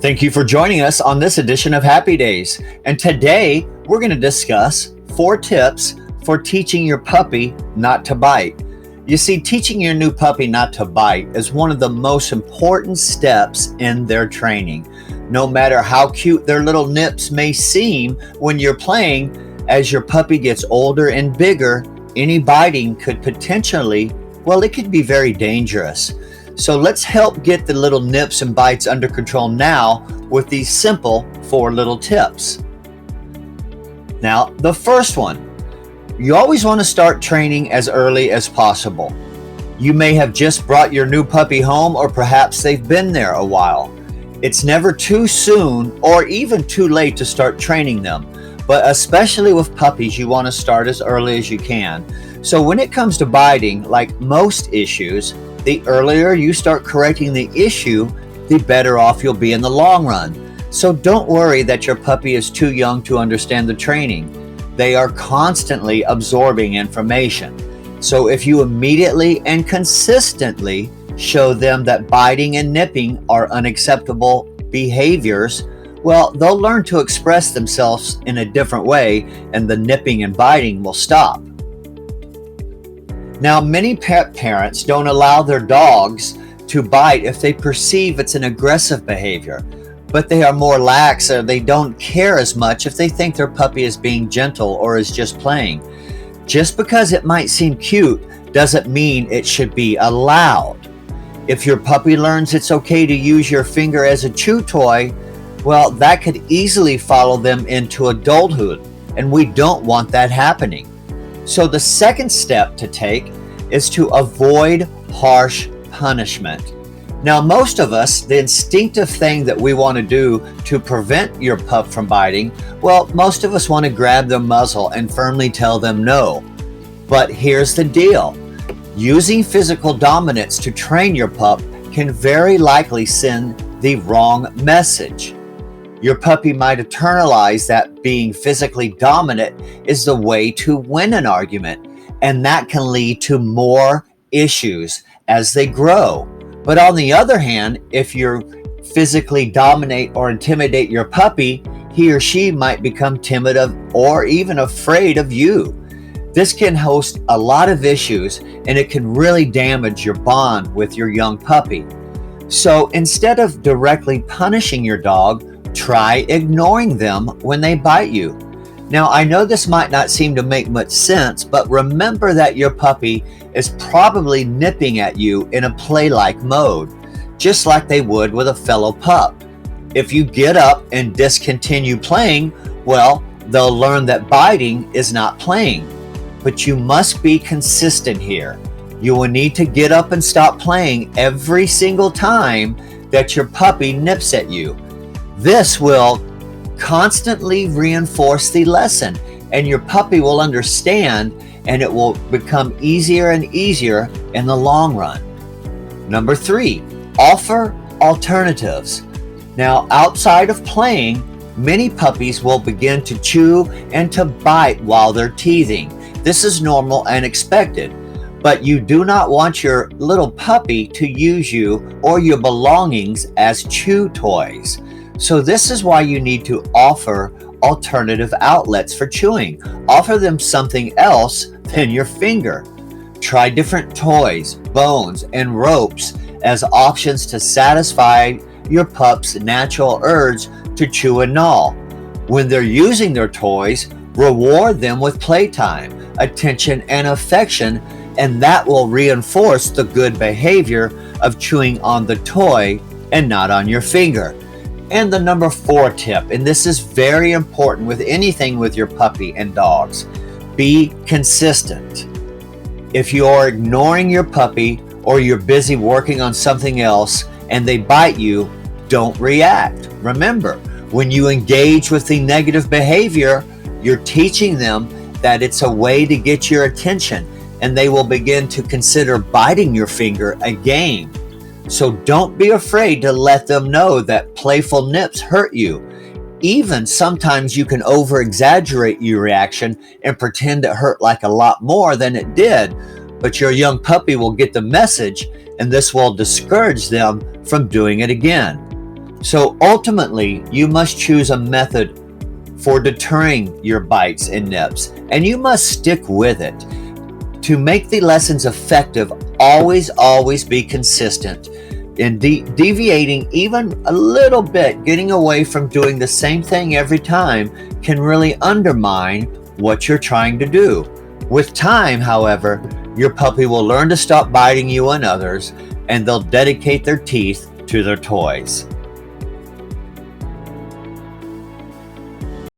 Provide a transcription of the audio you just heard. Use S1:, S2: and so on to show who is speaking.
S1: Thank you for joining us on this edition of Happy Days. And today we're going to discuss 4 tips for teaching your puppy not to bite. You see, teaching your new puppy not to bite is one of the most important steps in their training. No matter how cute their little nips may seem when you're playing, as your puppy gets older and bigger, any biting could potentially, it could be very dangerous. So let's help get the little nips and bites under control now with these simple 4 little tips. Now, the first one, you always want to start training as early as possible. You may have just brought your new puppy home, or perhaps they've been there a while. It's never too soon or even too late to start training them, but especially with puppies, you want to start as early as you can. So when it comes to biting, like most issues, the earlier you start correcting the issue, the better off you'll be in the long run. So don't worry that your puppy is too young to understand the training. They are constantly absorbing information. So if you immediately and consistently show them that biting and nipping are unacceptable behaviors, they'll learn to express themselves in a different way, and the nipping and biting will stop. Now, many pet parents don't allow their dogs to bite if they perceive it's an aggressive behavior, but they are more lax, or they don't care as much if they think their puppy is being gentle or is just playing. Just because it might seem cute doesn't mean it should be allowed. If your puppy learns it's okay to use your finger as a chew toy, that could easily follow them into adulthood, and we don't want that happening. So the second step to take is to avoid harsh punishment. Now, most of us, the instinctive thing that we want to do to prevent your pup from biting, most of us want to grab their muzzle and firmly tell them no. But here's the deal. Using physical dominance to train your pup can very likely send the wrong message. Your puppy might internalize that being physically dominant is the way to win an argument, and that can lead to more issues as they grow. But on the other hand, if you physically dominate or intimidate your puppy, he or she might become timid or even afraid of you. This can host a lot of issues, and it can really damage your bond with your young puppy. So instead of directly punishing your dog, try ignoring them when they bite you. Now, I know this might not seem to make much sense, but remember that your puppy is probably nipping at you in a play-like mode, just like they would with a fellow pup. If you get up and discontinue playing, they'll learn that biting is not playing. But you must be consistent here. You will need to get up and stop playing every single time that your puppy nips at you. This will constantly reinforce the lesson, and your puppy will understand, and it will become easier and easier in the long run. Number 3, offer alternatives. Now, outside of playing, many puppies will begin to chew and to bite while they're teething. This is normal and expected, but you do not want your little puppy to use you or your belongings as chew toys. So this is why you need to offer alternative outlets for chewing. Offer them something else than your finger. Try different toys, bones, and ropes as options to satisfy your pup's natural urge to chew and gnaw. When they're using their toys, reward them with playtime, attention, and affection, and that will reinforce the good behavior of chewing on the toy and not on your finger. And the number 4 tip, and this is very important with anything with your puppy and dogs, be consistent. If you are ignoring your puppy or you're busy working on something else and they bite you, don't react. Remember, when you engage with the negative behavior, you're teaching them that it's a way to get your attention, and they will begin to consider biting your finger a game. So don't be afraid to let them know that playful nips hurt you. Even sometimes you can over-exaggerate your reaction and pretend it hurt like a lot more than it did, but your young puppy will get the message, and this will discourage them from doing it again. So ultimately, you must choose a method for deterring your bites and nips, and you must stick with it. To make the lessons effective, always be consistent. In deviating even a little bit, getting away from doing the same thing every time can really undermine what you're trying to do. With time, however, your puppy will learn to stop biting you and others, and they'll dedicate their teeth to their toys.